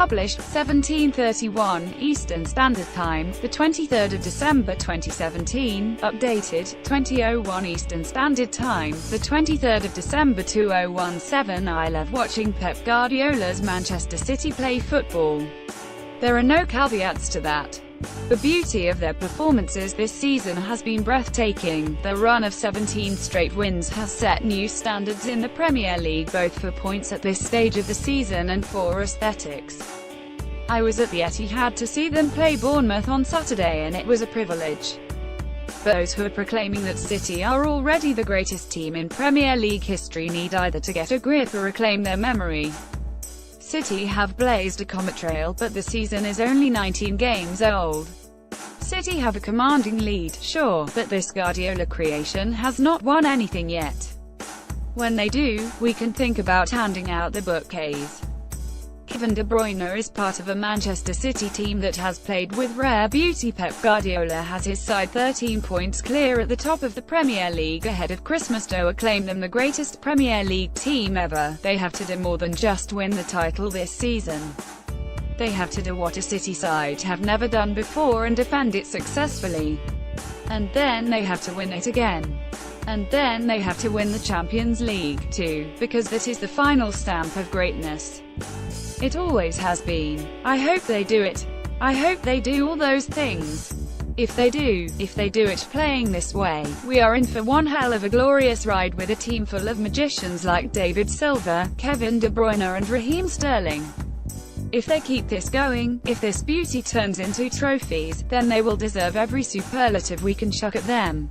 Published, 17:31 Eastern Standard Time, the 23rd of December 2017. Updated, 20:01 Eastern Standard Time, the 23rd of December 2017. I love watching Pep Guardiola's Manchester City play football. There are no caveats to that. The beauty of their performances this season has been breathtaking. Their run of 17 straight wins has set new standards in the Premier League, both for points at this stage of the season and for aesthetics. I was at the Etihad to see them play Bournemouth on Saturday, and it was a privilege. Those who are proclaiming that City are already the greatest team in Premier League history need either to get a grip or reclaim their memory. City have blazed a comet trail, but the season is only 19 games old. City have a commanding lead, sure, but this Guardiola creation has not won anything yet. When they do, we can think about handing out the bouquets. Kevin De Bruyne is part of a Manchester City team that has played with rare beauty. Pep Guardiola has his side 13 points clear at the top of the Premier League ahead of Christmas. To acclaim them the greatest Premier League team ever, they have to do more than just win the title this season. They have to do what a City side have never done before and defend it successfully. And then they have to win it again. And then they have to win the Champions League, too, because that is the final stamp of greatness. It always has been. I hope they do it. I hope they do all those things. If they do it playing this way, we are in for one hell of a glorious ride with a team full of magicians like David Silva, Kevin De Bruyne and Raheem Sterling. If they keep this going, if this beauty turns into trophies, then they will deserve every superlative we can chuck at them.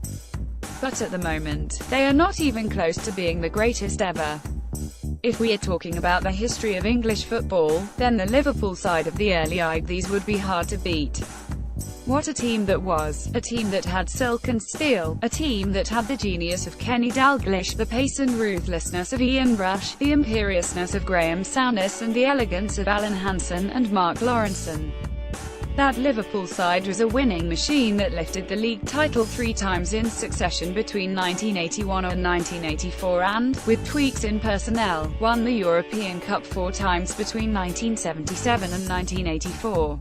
But at the moment, they are not even close to being the greatest ever. If we are talking about the history of English football, then the Liverpool side of the early 80s would be hard to beat. What a team that was, a team that had silk and steel, a team that had the genius of Kenny Dalglish, the pace and ruthlessness of Ian Rush, the imperiousness of Graham Souness and the elegance of Alan Hansen and Mark Lawrenson. That Liverpool side was a winning machine that lifted the league title 3 times in succession between 1981 and 1984 and, with tweaks in personnel, won the European Cup 4 times between 1977 and 1984.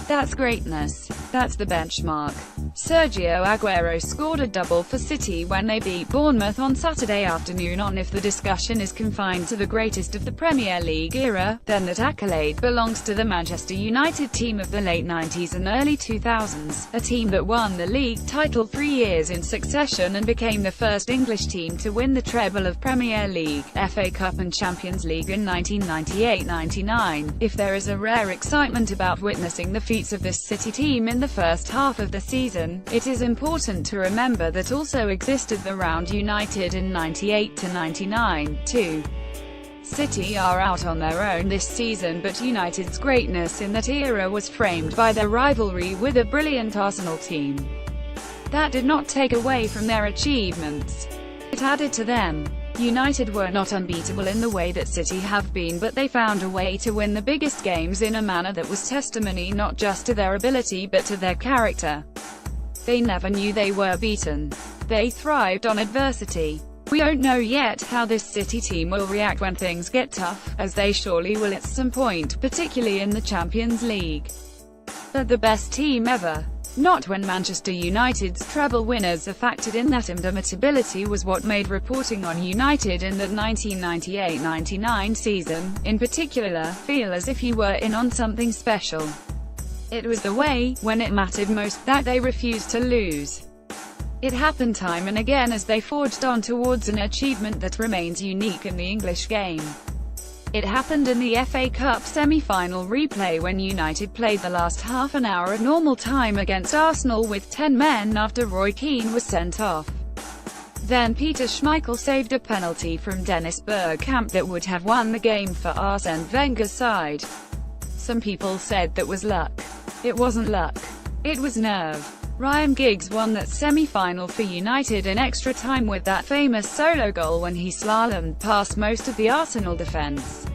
That's greatness. That's the benchmark. Sergio Aguero scored a double for City when they beat Bournemouth on Saturday afternoon. If the discussion is confined to the greatest of the Premier League era, then that accolade belongs to the Manchester United team of the late 90s and early 2000s, a team that won the league title 3 years in succession and became the first English team to win the treble of Premier League, FA Cup and Champions League in 1998-99. If there is a rare excitement about witnessing the feats of this City team in the first half of the season, it is important to remember that also existed the round United in 98-99, too. City are out on their own this season, but United's greatness in that era was framed by their rivalry with a brilliant Arsenal team. That did not take away from their achievements. It added to them. United were not unbeatable in the way that City have been, but they found a way to win the biggest games in a manner that was testimony not just to their ability but to their character. They never knew they were beaten. They thrived on adversity. We don't know yet how this City team will react when things get tough, as they surely will at some point, particularly in the Champions League. But the best team ever. Not when Manchester United's treble winners are factored in. That indomitability was what made reporting on United in the 1998-99 season, in particular, feel as if you were in on something special. It was the way, when it mattered most, that they refused to lose. It happened time and again as they forged on towards an achievement that remains unique in the English game. It happened in the FA Cup semi-final replay when United played the last half an hour at normal time against Arsenal with 10 men after Roy Keane was sent off. Then Peter Schmeichel saved a penalty from Dennis Bergkamp that would have won the game for Arsene Wenger's side. Some people said that was luck. It wasn't luck. It was nerve. Ryan Giggs won that semi-final for United in extra time with that famous solo goal when he slalomed past most of the Arsenal defence.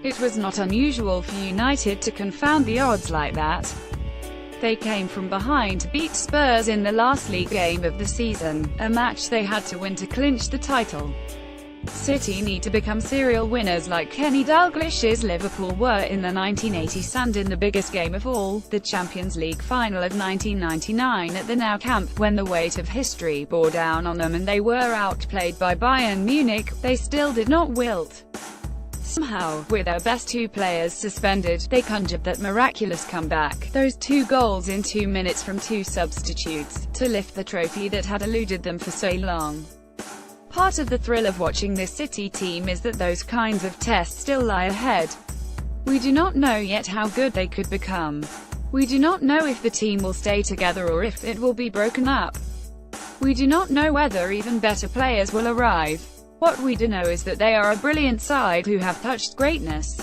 It was not unusual for United to confound the odds like that. They came from behind to beat Spurs in the last league game of the season, a match they had to win to clinch the title. City need to become serial winners like Kenny Dalglish's Liverpool were in the 1980s and in the biggest game of all, the Champions League final of 1999 at the Nou Camp, when the weight of history bore down on them and they were outplayed by Bayern Munich, they still did not wilt. Somehow, with their best two players suspended, they conjured that miraculous comeback, those 2 goals in 2 minutes from 2 substitutes, to lift the trophy that had eluded them for so long. Part of the thrill of watching this City team is that those kinds of tests still lie ahead. We do not know yet how good they could become. We do not know if the team will stay together or if it will be broken up. We do not know whether even better players will arrive. What we do know is that they are a brilliant side who have touched greatness,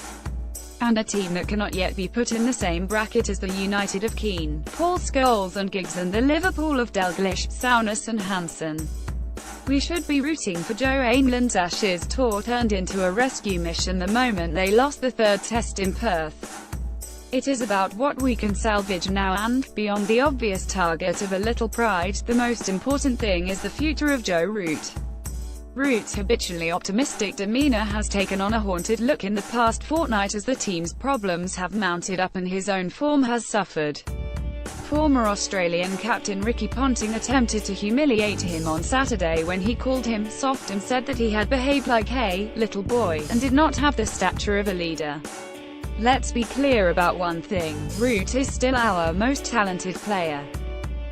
and a team that cannot yet be put in the same bracket as the United of Keane, Paul Scholes and Giggs and the Liverpool of Dalglish, Souness and Hansen. We should be rooting for Joe Aneland's Ashes tour turned into a rescue mission the moment they lost the 3rd test in Perth. It is about what we can salvage now and, beyond the obvious target of a little pride, the most important thing is the future of Joe Root. Root's habitually optimistic demeanor has taken on a haunted look in the past fortnight as the team's problems have mounted up and his own form has suffered. Former Australian captain Ricky Ponting attempted to humiliate him on Saturday when he called him soft and said that he had behaved like a little boy, and did not have the stature of a leader. Let's be clear about one thing, Root is still our most talented player.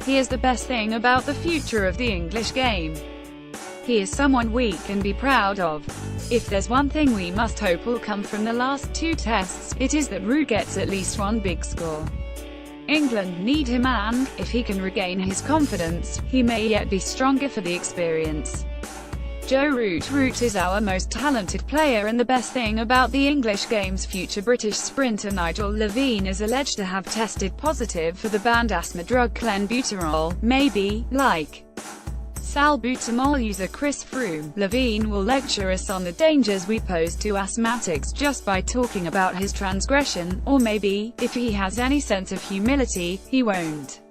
He is the best thing about the future of the English game. He is someone we can be proud of. If there's one thing we must hope will come from the last 2 tests, it is that Root gets at least 1 big score. England need him and, if he can regain his confidence, he may yet be stronger for the experience. Joe Root. Root is our most talented player and the best thing about the English game's future. British sprinter Nigel Levine is alleged to have tested positive for the banned asthma drug clenbuterol, maybe, like salbutamol user Chris Froome. Levine will lecture us on the dangers we pose to asthmatics just by talking about his transgression, or maybe, if he has any sense of humility, he won't.